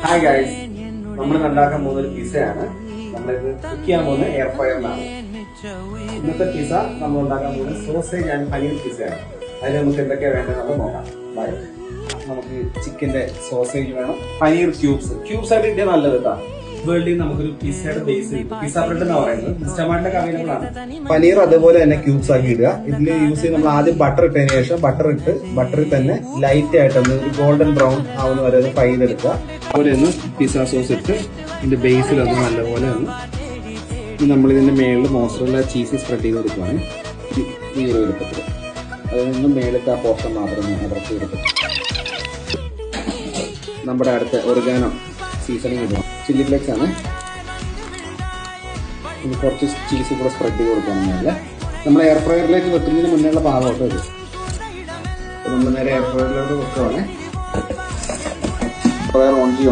Hi guys, നമ്മൾ ഉണ്ടാക്കാൻ പോകുന്ന ഒരു പിസയാണ്. നമ്മളിത് കുക്ക് ചെയ്യാൻ പോകുന്ന എയർ ഫ്രയറിലാണ്. ഇന്നത്തെ പിസ നമ്മൾ ഉണ്ടാക്കാൻ പോകുന്നത് സോസേജ് ആൻഡ് പനീർ പിസയാണ്. അതിന് നമുക്ക് എന്തൊക്കെയാണ് വേണ്ടത് നമുക്ക് നോക്കാം. നമുക്ക് ചിക്കന്റെ സോസേജ് വേണം, പനീർ ക്യൂബ്സ് ആയിട്ട് ഇട്ടേ നല്ലത് കേട്ടോ. വേൾഡിൽ നമുക്കൊരു പിസയുടെ ബേസ് കിട്ടും. പിസ ബ്രെഡ് എന്ന് പറയുന്നത് ഇൻസ്റ്റാമാർട്ടിലൊക്കെ അവൈലബിൾ ആണ്. പനീർ അതുപോലെ തന്നെ ക്യൂബ്സ് ആക്കി ഇടുക. ഇതിൽ യൂസ് ചെയ്ത് നമ്മൾ ആദ്യം ബട്ടർ ഇട്ടതിന് ശേഷം ബട്ടറിൽ തന്നെ ലൈറ്റ് ആയിട്ടൊന്ന് ഒരു ഗോൾഡൻ ബ്രൗൺ ആവുന്ന വരെ ഒന്ന് ഫ്രൈ ചെയ്തെടുക്കുക. അതുപോലെ ഒന്ന് പിസ സോസ് ഇട്ട് ഇതിന്റെ ബേസിൽ അത് നല്ലപോലെ ഒന്ന് നമ്മൾ ഇതിന്റെ മേളിൽ മോസറല്ല ചീസ് സ്പ്രെഡ് ചെയ്ത് കൊടുക്കുകയാണ്. ഈ ഒരു വലുപ്പത്തിൽ അതിൽ നിന്നും മേളത്തെ ആ പോർഷൻ മാത്രം അടർത്തി എടുക്കും. നമ്മുടെ അടുത്ത ഒറിഗാനോ സീസണിങ് ഇടുക. ചില്ലി ഫ്ലേക്സ് ആണ്. ഇനി കുറച്ച് ചീസ് കൂടെ സ്പ്രെഡ് ചെയ്ത് കൊടുക്കുകയാണെങ്കിൽ നമ്മൾ എയർ ഫ്രയറിലേക്ക് വെക്കുന്നതിന് മുന്നേയുള്ള പാകമൊക്കെ ഇത്. അപ്പോൾ നമ്മൾ നേരെ എയർ ഫ്രയറിലോട്ട് വെക്കുകയാണ്. ഫ്രയർ ഓൺ ചെയ്യുക.